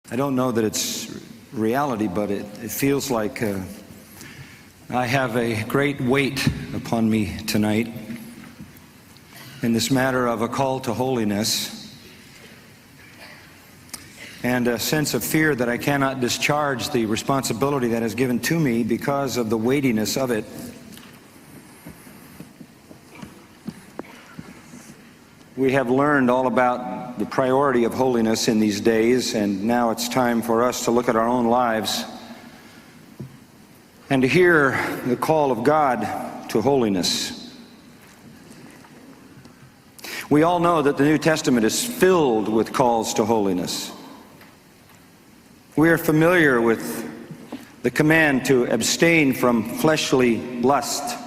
I don't know that it's reality, but it feels like I have a great weight upon me tonight in this matter of a call to holiness, and a sense of fear that I cannot discharge the responsibility that is given to me because of the weightiness of it. We have learned all about the priority of holiness in these days, and now it's time for us to look at our own lives and to hear the call of God to holiness. We all know that the New Testament is filled with calls to holiness. We are familiar with the command to abstain from fleshly lust,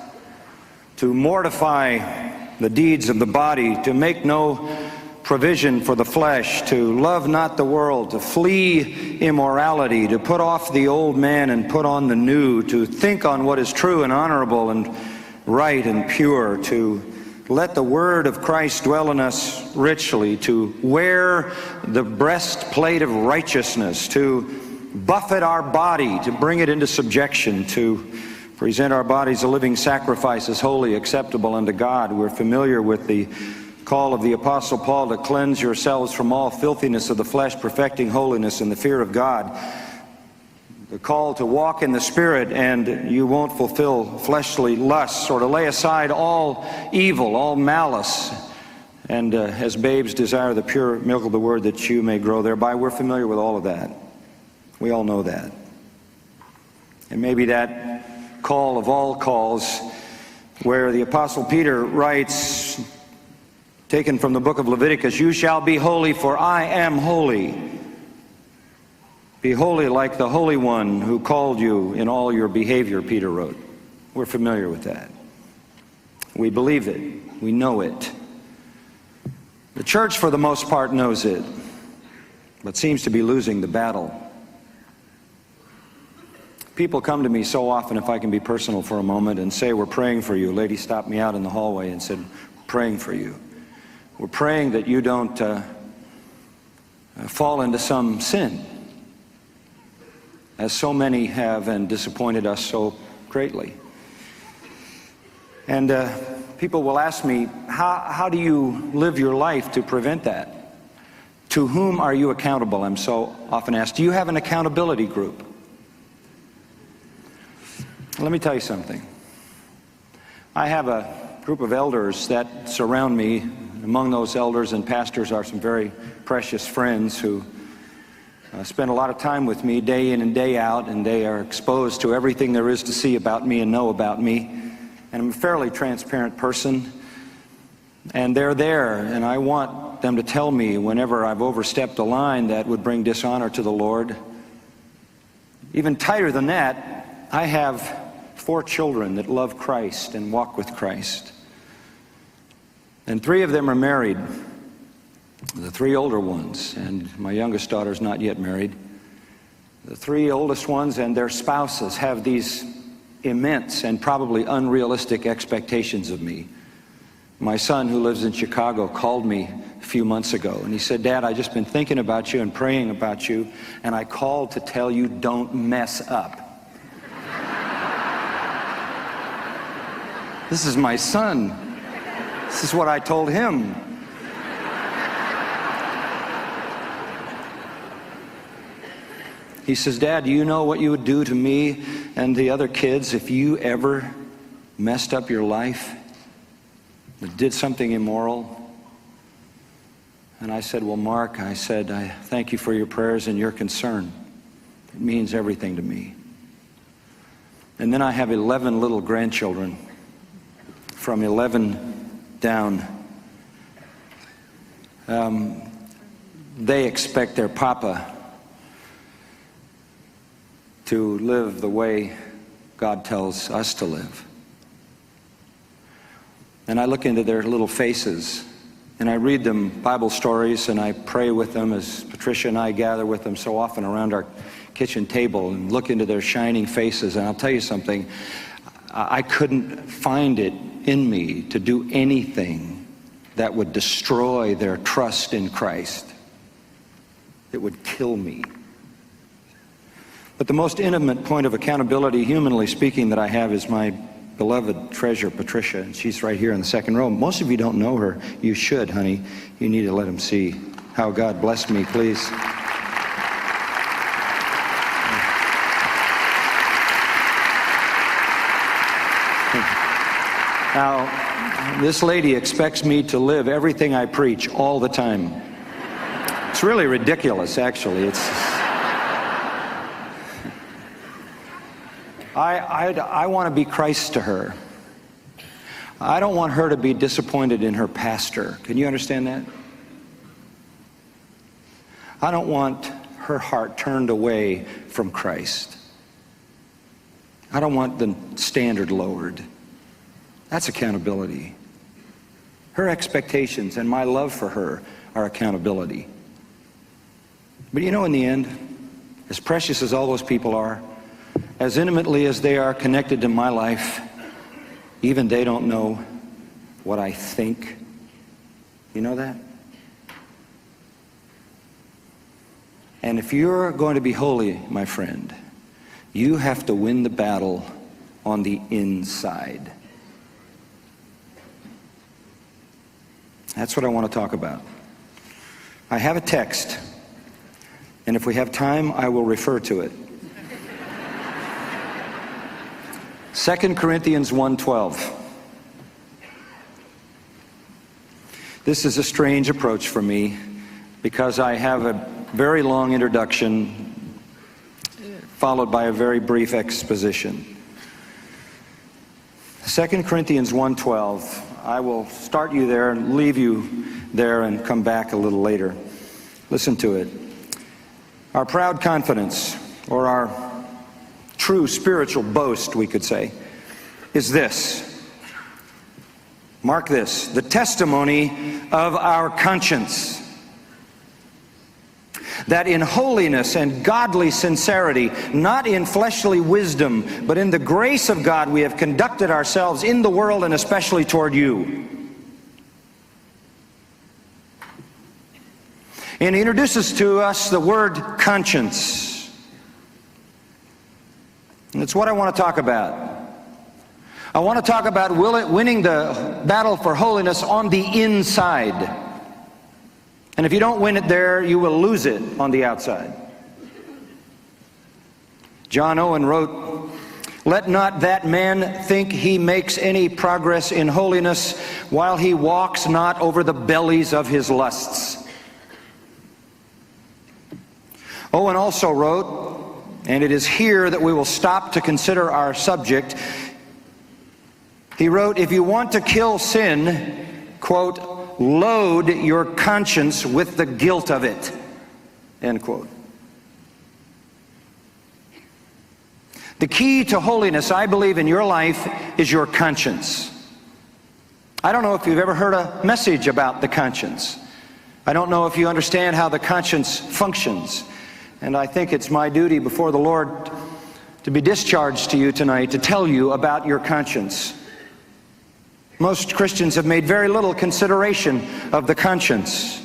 to mortify the deeds of the body, to make no provision for the flesh, to love not the world, to flee immorality, to put off the old man and put on the new, to think on what is true and honorable and right and pure, to let the word of Christ dwell in us richly, to wear the breastplate of righteousness, to buffet our body, to bring it into subjection, to present our bodies a living sacrifice as holy, acceptable unto God. We're familiar with the call of the Apostle Paul to cleanse yourselves from all filthiness of the flesh, perfecting holiness in the fear of God. The call to walk in the Spirit and you won't fulfill fleshly lusts, or to lay aside all evil, all malice, and as babes desire the pure milk of the word that you may grow thereby. We're familiar with all of that. We all know that. And maybe that call of all calls, where the Apostle Peter writes, taken from the book of Leviticus, "You shall be holy, for I am holy. Be holy like the Holy One who called you in all your behavior," Peter wrote. We're familiar with that. We believe it. We know it. The church, for the most part, knows it, but seems to be losing the battle. People come to me so often, if I can be personal for a moment, and say, "We're praying for you." A lady stopped me out in the hallway and said, "Praying for you. We're praying that you don't fall into some sin, as so many have and disappointed us so greatly." And people will ask me, how do you live your life to prevent that? To whom are you accountable? I'm so often asked. Do you have an accountability group? Let me tell you something. I have a group of elders that surround me. Among those elders and pastors are some very precious friends who spend a lot of time with me day in and day out, and they are exposed to everything there is to see about me and know about me. And I'm a fairly transparent person, and they're there, and I want them to tell me whenever I've overstepped a line that would bring dishonor to the Lord. Even tighter than that, I have 4 children that love Christ and walk with Christ. And 3 of them are married, the 3 older ones, and my youngest daughter's not yet married. The 3 oldest ones and their spouses have these immense and probably unrealistic expectations of me. My son, who lives in Chicago, called me a few months ago, and he said, "Dad, I've just been thinking about you and praying about you, and I called to tell you don't mess up." This is my son. This is what I told him. He says, "Dad, do you know what you would do to me and the other kids if you ever messed up your life, did something immoral?" And I said, "Well, Mark," I said, "I thank you for your prayers and your concern. It means everything to me." And then I have 11 little grandchildren, from 11 down. They expect their papa to live the way God tells us to live. And I look into their little faces, and I read them Bible stories, and I pray with them as Patricia and I gather with them so often around our kitchen table and look into their shining faces. And I'll tell you something, I couldn't find it in me to do anything that would destroy their trust in Christ. It would kill me But the most intimate point of accountability, humanly speaking, that I have is my beloved treasure, Patricia, and she's right here in the second row. Most of you don't know her. You should, honey. You need to let them see how God blessed me, please. Now, this lady expects me to live everything I preach all the time. It's really ridiculous, actually. I want to be Christ to her. I don't want her to be disappointed in her pastor. Can you understand that? I don't want her heart turned away from Christ. I don't want the standard lowered. That's accountability. Her expectations and my love for her are accountability. But you know, in the end, as precious as all those people are, as intimately as they are connected to my life, even they don't know what I think. You know that? And if you're going to be holy, my friend, you have to win the battle on the inside. That's what I want to talk about. I have a text, and if we have time, I will refer to it. 2 Corinthians 1:12. This is a strange approach for me because I have a very long introduction followed by a very brief exposition. 2 Corinthians 1:12. I will start you there and leave you there and come back a little later. Listen to it. Our proud confidence, or our true spiritual boast, we could say, is this. Mark this: the testimony of our conscience, that in holiness and godly sincerity, not in fleshly wisdom, but in the grace of God, we have conducted ourselves in the world and especially toward you. And he introduces to us the word conscience. And it's what I want to talk about. I want to talk about winning the battle for holiness on the inside. And if you don't win it there, you will lose it on the outside. John Owen wrote, "Let not that man think he makes any progress in holiness while he walks not over the bellies of his lusts." Owen also wrote, and it is here that we will stop to consider our subject. He wrote, "If you want to kill sin, quote, load your conscience with the guilt of it," end quote. The key to holiness, I believe, in your life is your conscience. I don't know if you've ever heard a message about the conscience. I don't know if you understand how the conscience functions. And I think it's my duty before the Lord to be discharged to you tonight to tell you about your conscience. Most Christians have made very little consideration of the conscience.